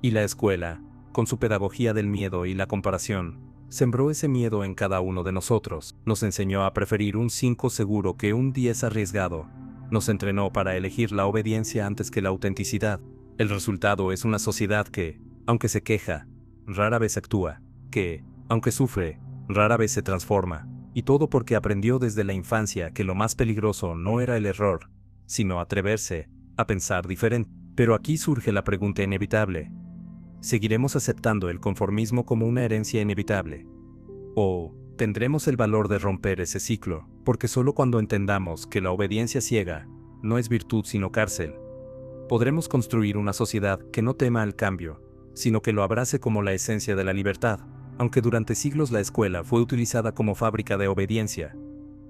Y la escuela, con su pedagogía del miedo y la comparación, sembró ese miedo en cada uno de nosotros. Nos enseñó a preferir un 5 seguro que un 10 arriesgado. Nos entrenó para elegir la obediencia antes que la autenticidad. El resultado es una sociedad que, aunque se queja, rara vez actúa, que, aunque sufre, rara vez se transforma. Y todo porque aprendió desde la infancia que lo más peligroso no era el error, sino atreverse a pensar diferente. Pero aquí surge la pregunta inevitable. ¿Seguiremos aceptando el conformismo como una herencia inevitable? ¿O tendremos el valor de romper ese ciclo? Porque solo cuando entendamos que la obediencia ciega no es virtud sino cárcel, podremos construir una sociedad que no tema al cambio, sino que lo abrace como la esencia de la libertad. Aunque durante siglos la escuela fue utilizada como fábrica de obediencia,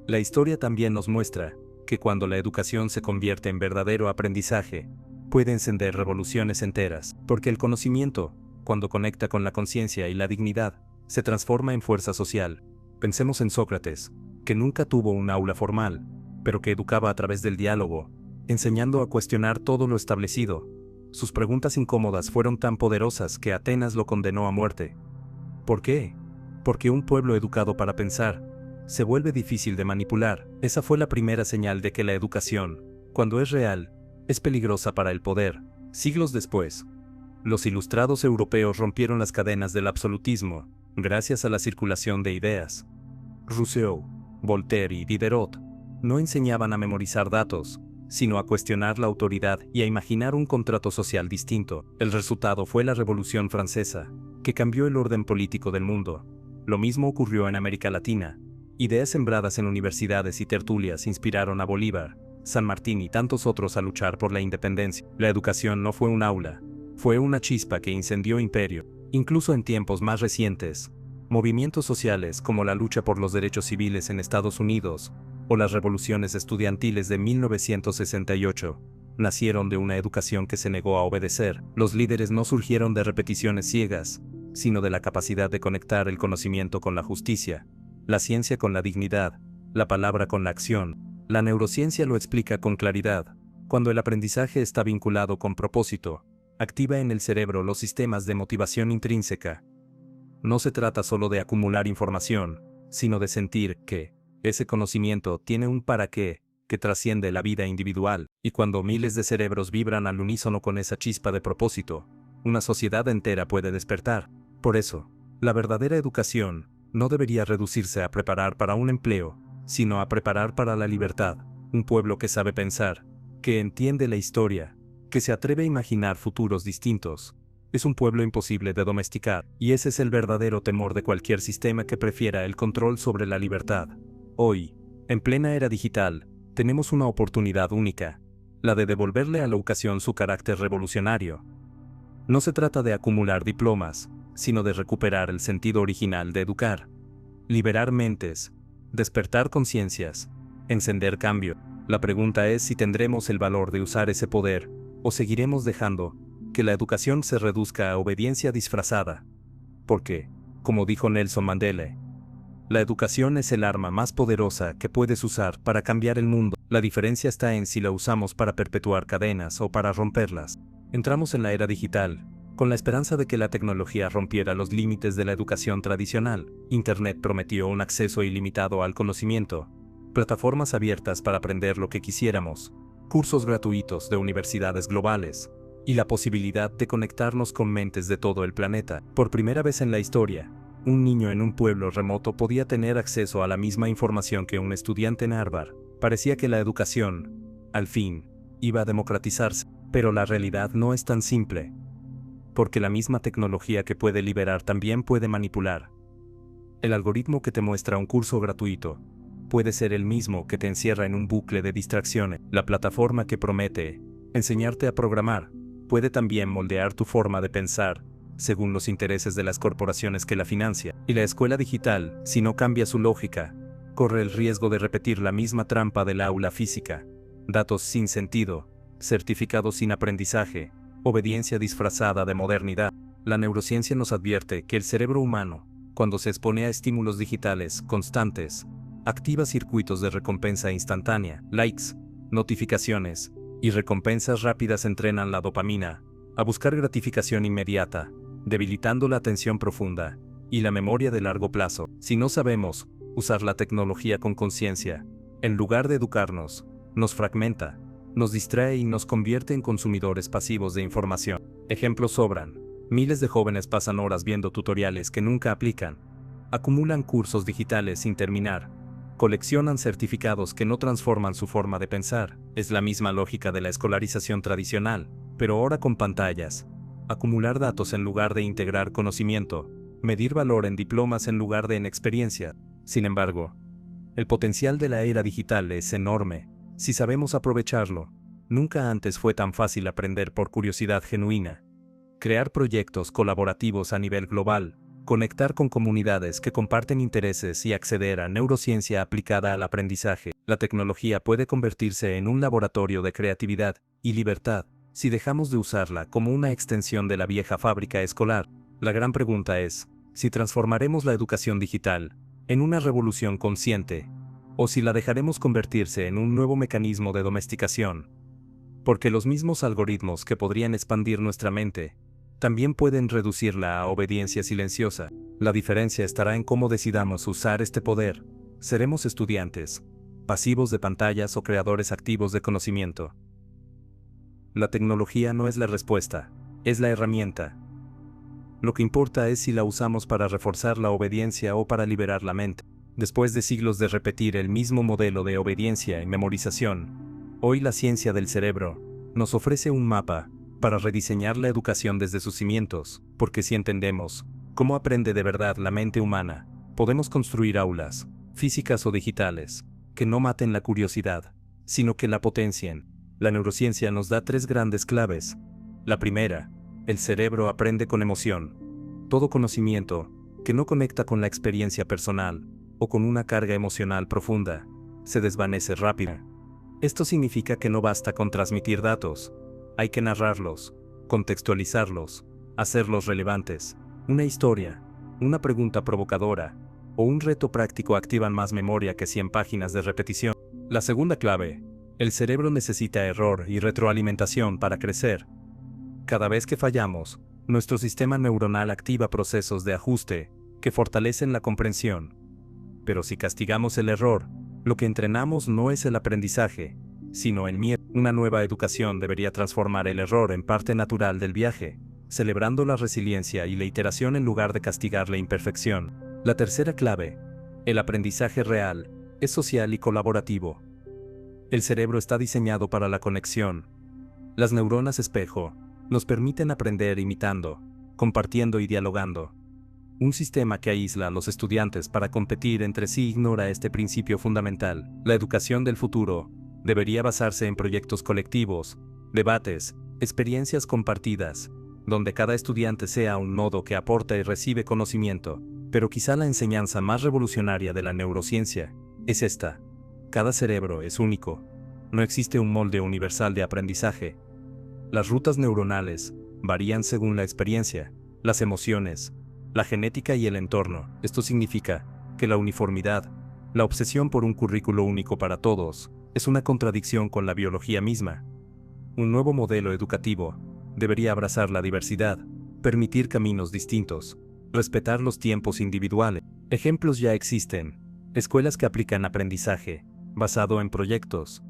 la historia también nos muestra que cuando la educación se convierte en verdadero aprendizaje, puede encender revoluciones enteras, porque el conocimiento, cuando conecta con la conciencia y la dignidad, se transforma en fuerza social. Pensemos en Sócrates, que nunca tuvo un aula formal, pero que educaba a través del diálogo, enseñando a cuestionar todo lo establecido. Sus preguntas incómodas fueron tan poderosas que Atenas lo condenó a muerte. ¿Por qué? Porque un pueblo educado para pensar se vuelve difícil de manipular. Esa fue la primera señal de que la educación, cuando es real, es peligrosa para el poder. Siglos después, los ilustrados europeos rompieron las cadenas del absolutismo, gracias a la circulación de ideas. Rousseau, Voltaire y Diderot no enseñaban a memorizar datos, sino a cuestionar la autoridad y a imaginar un contrato social distinto. El resultado fue la Revolución Francesa, que cambió el orden político del mundo. Lo mismo ocurrió en América Latina. Ideas sembradas en universidades y tertulias inspiraron a Bolívar, San Martín y tantos otros a luchar por la independencia. La educación no fue un aula, fue una chispa que incendió imperio. Incluso en tiempos más recientes, movimientos sociales como la lucha por los derechos civiles en Estados Unidos o las revoluciones estudiantiles de 1968 nacieron de una educación que se negó a obedecer. Los líderes no surgieron de repeticiones ciegas, sino de la capacidad de conectar el conocimiento con la justicia, la ciencia con la dignidad, la palabra con la acción. La neurociencia lo explica con claridad. Cuando el aprendizaje está vinculado con propósito, activa en el cerebro los sistemas de motivación intrínseca. No se trata solo de acumular información, sino de sentir que ese conocimiento tiene un para qué que trasciende la vida individual, y cuando miles de cerebros vibran al unísono con esa chispa de propósito, una sociedad entera puede despertar. Por eso, la verdadera educación no debería reducirse a preparar para un empleo, sino a preparar para la libertad. Un pueblo que sabe pensar, que entiende la historia, que se atreve a imaginar futuros distintos, es un pueblo imposible de domesticar, y ese es el verdadero temor de cualquier sistema que prefiera el control sobre la libertad. Hoy, en plena era digital, tenemos una oportunidad única, la de devolverle a la educación su carácter revolucionario. No se trata de acumular diplomas, sino de recuperar el sentido original de educar. Liberar mentes, despertar conciencias, encender cambio. La pregunta es si tendremos el valor de usar ese poder, o seguiremos dejando que la educación se reduzca a obediencia disfrazada. Porque, como dijo Nelson Mandela, la educación es el arma más poderosa que puedes usar para cambiar el mundo. La diferencia está en si la usamos para perpetuar cadenas o para romperlas. Entramos en la era digital, con la esperanza de que la tecnología rompiera los límites de la educación tradicional. Internet prometió un acceso ilimitado al conocimiento, plataformas abiertas para aprender lo que quisiéramos, cursos gratuitos de universidades globales, y la posibilidad de conectarnos con mentes de todo el planeta. Por primera vez en la historia, un niño en un pueblo remoto podía tener acceso a la misma información que un estudiante en Harvard. Parecía que la educación, al fin, iba a democratizarse, pero la realidad no es tan simple. Porque la misma tecnología que puede liberar también puede manipular. El algoritmo que te muestra un curso gratuito puede ser el mismo que te encierra en un bucle de distracciones. La plataforma que promete enseñarte a programar puede también moldear tu forma de pensar, según los intereses de las corporaciones que la financian. Y la escuela digital, si no cambia su lógica, corre el riesgo de repetir la misma trampa del aula física. Datos sin sentido, certificados sin aprendizaje, obediencia disfrazada de modernidad. La neurociencia nos advierte que el cerebro humano, cuando se expone a estímulos digitales constantes, activa circuitos de recompensa instantánea, likes, notificaciones y recompensas rápidas entrenan la dopamina a buscar gratificación inmediata, debilitando la atención profunda y la memoria de largo plazo. Si no sabemos usar la tecnología con conciencia, en lugar de educarnos, nos fragmenta, nos distrae y nos convierte en consumidores pasivos de información. Ejemplos sobran. Miles de jóvenes pasan horas viendo tutoriales que nunca aplican, acumulan cursos digitales sin terminar, coleccionan certificados que no transforman su forma de pensar. Es la misma lógica de la escolarización tradicional, pero ahora con pantallas. Acumular datos en lugar de integrar conocimiento, medir valor en diplomas en lugar de en experiencia. Sin embargo, el potencial de la era digital es enorme, si sabemos aprovecharlo. Nunca antes fue tan fácil aprender por curiosidad genuina. Crear proyectos colaborativos a nivel global, conectar con comunidades que comparten intereses y acceder a neurociencia aplicada al aprendizaje. La tecnología puede convertirse en un laboratorio de creatividad y libertad, si dejamos de usarla como una extensión de la vieja fábrica escolar. La gran pregunta es, si transformaremos la educación digital en una revolución consciente, o si la dejaremos convertirse en un nuevo mecanismo de domesticación. Porque los mismos algoritmos que podrían expandir nuestra mente, también pueden reducirla a obediencia silenciosa. La diferencia estará en cómo decidamos usar este poder. ¿Seremos estudiantes pasivos de pantallas o creadores activos de conocimiento? La tecnología no es la respuesta, es la herramienta. Lo que importa es si la usamos para reforzar la obediencia o para liberar la mente. Después de siglos de repetir el mismo modelo de obediencia y memorización, hoy la ciencia del cerebro nos ofrece un mapa para rediseñar la educación desde sus cimientos, porque si entendemos cómo aprende de verdad la mente humana, podemos construir aulas, físicas o digitales, que no maten la curiosidad, sino que la potencien. La neurociencia nos da 3 grandes claves. La primera, el cerebro aprende con emoción. Todo conocimiento que no conecta con la experiencia personal o con una carga emocional profunda, se desvanece rápido. Esto significa que no basta con transmitir datos, hay que narrarlos, contextualizarlos, hacerlos relevantes. Una historia, una pregunta provocadora o un reto práctico activan más memoria que 100 páginas de repetición. La segunda clave, el cerebro necesita error y retroalimentación para crecer. Cada vez que fallamos, nuestro sistema neuronal activa procesos de ajuste que fortalecen la comprensión. Pero si castigamos el error, lo que entrenamos no es el aprendizaje, sino el miedo. Una nueva educación debería transformar el error en parte natural del viaje, celebrando la resiliencia y la iteración en lugar de castigar la imperfección. La tercera clave, el aprendizaje real, es social y colaborativo. El cerebro está diseñado para la conexión. Las neuronas espejo nos permiten aprender imitando, compartiendo y dialogando. Un sistema que aísla a los estudiantes para competir entre sí ignora este principio fundamental. La educación del futuro debería basarse en proyectos colectivos, debates, experiencias compartidas, donde cada estudiante sea un nodo que aporta y recibe conocimiento. Pero quizá la enseñanza más revolucionaria de la neurociencia es esta: cada cerebro es único. No existe un molde universal de aprendizaje. Las rutas neuronales varían según la experiencia, las emociones, la genética y el entorno. Esto significa que la uniformidad, la obsesión por un currículo único para todos, es una contradicción con la biología misma. Un nuevo modelo educativo debería abrazar la diversidad, permitir caminos distintos, respetar los tiempos individuales. Ejemplos ya existen: escuelas que aplican aprendizaje basado en proyectos,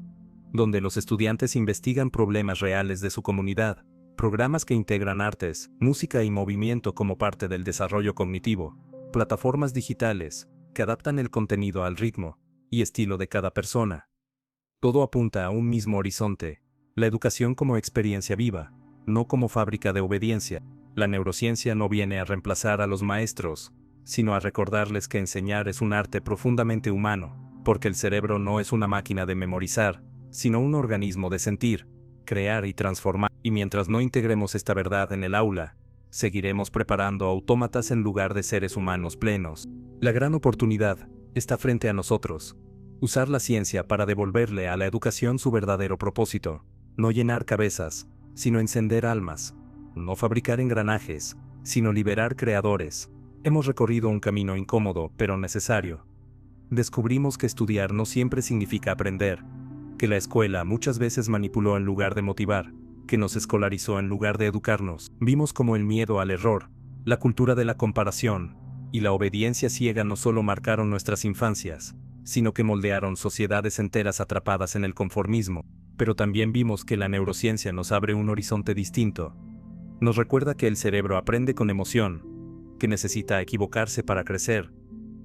donde los estudiantes investigan problemas reales de su comunidad, programas que integran artes, música y movimiento como parte del desarrollo cognitivo, plataformas digitales que adaptan el contenido al ritmo y estilo de cada persona. Todo apunta a un mismo horizonte: la educación como experiencia viva, no como fábrica de obediencia. La neurociencia no viene a reemplazar a los maestros, sino a recordarles que enseñar es un arte profundamente humano, porque el cerebro no es una máquina de memorizar, sino un organismo de sentir, crear y transformar. Y mientras no integremos esta verdad en el aula, seguiremos preparando autómatas en lugar de seres humanos plenos. La gran oportunidad está frente a nosotros: usar la ciencia para devolverle a la educación su verdadero propósito, no llenar cabezas, sino encender almas, no fabricar engranajes, sino liberar creadores. Hemos recorrido un camino incómodo, pero necesario. Descubrimos que estudiar no siempre significa aprender, que la escuela muchas veces manipuló en lugar de motivar, que nos escolarizó en lugar de educarnos. Vimos cómo el miedo al error, la cultura de la comparación y la obediencia ciega no solo marcaron nuestras infancias, sino que moldearon sociedades enteras atrapadas en el conformismo. Pero también vimos que la neurociencia nos abre un horizonte distinto. Nos recuerda que el cerebro aprende con emoción, que necesita equivocarse para crecer,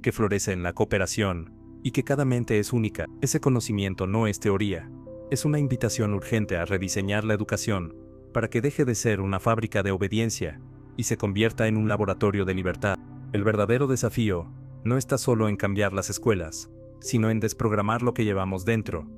que florece en la cooperación, y que cada mente es única. Ese conocimiento no es teoría, es una invitación urgente a rediseñar la educación, para que deje de ser una fábrica de obediencia, y se convierta en un laboratorio de libertad. El verdadero desafío no está solo en cambiar las escuelas, sino en desprogramar lo que llevamos dentro.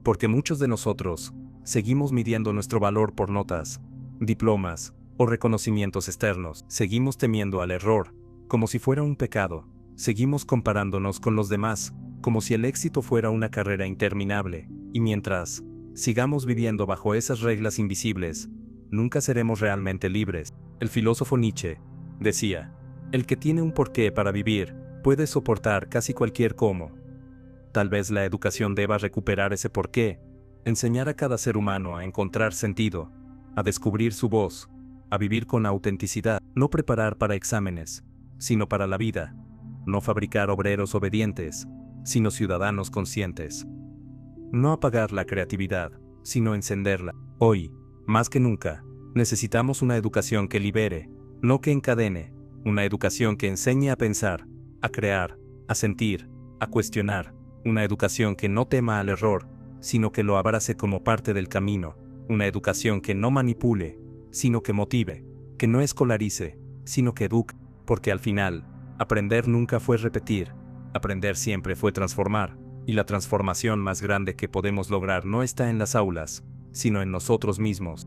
Porque muchos de nosotros seguimos midiendo nuestro valor por notas, diplomas o reconocimientos externos. Seguimos temiendo al error, como si fuera un pecado. Seguimos comparándonos con los demás, como si el éxito fuera una carrera interminable. Y mientras sigamos viviendo bajo esas reglas invisibles, nunca seremos realmente libres. El filósofo Nietzsche decía: el que tiene un porqué para vivir puede soportar casi cualquier cómo. Tal vez la educación deba recuperar ese porqué, enseñar a cada ser humano a encontrar sentido, a descubrir su voz, a vivir con autenticidad, no preparar para exámenes, sino para la vida, no fabricar obreros obedientes, sino ciudadanos conscientes. No apagar la creatividad, sino encenderla. Hoy, más que nunca, necesitamos una educación que libere, no que encadene, una educación que enseñe a pensar, a crear, a sentir, a cuestionar, una educación que no tema al error, sino que lo abrace como parte del camino, una educación que no manipule, sino que motive, que no escolarice, sino que eduque, porque al final, aprender nunca fue repetir, aprender siempre fue transformar, y la transformación más grande que podemos lograr no está en las aulas, sino en nosotros mismos.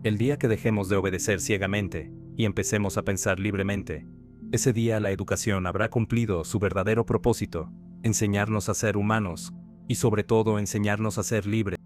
El día que dejemos de obedecer ciegamente, y empecemos a pensar libremente, ese día la educación habrá cumplido su verdadero propósito: enseñarnos a ser humanos, y sobre todo enseñarnos a ser libres.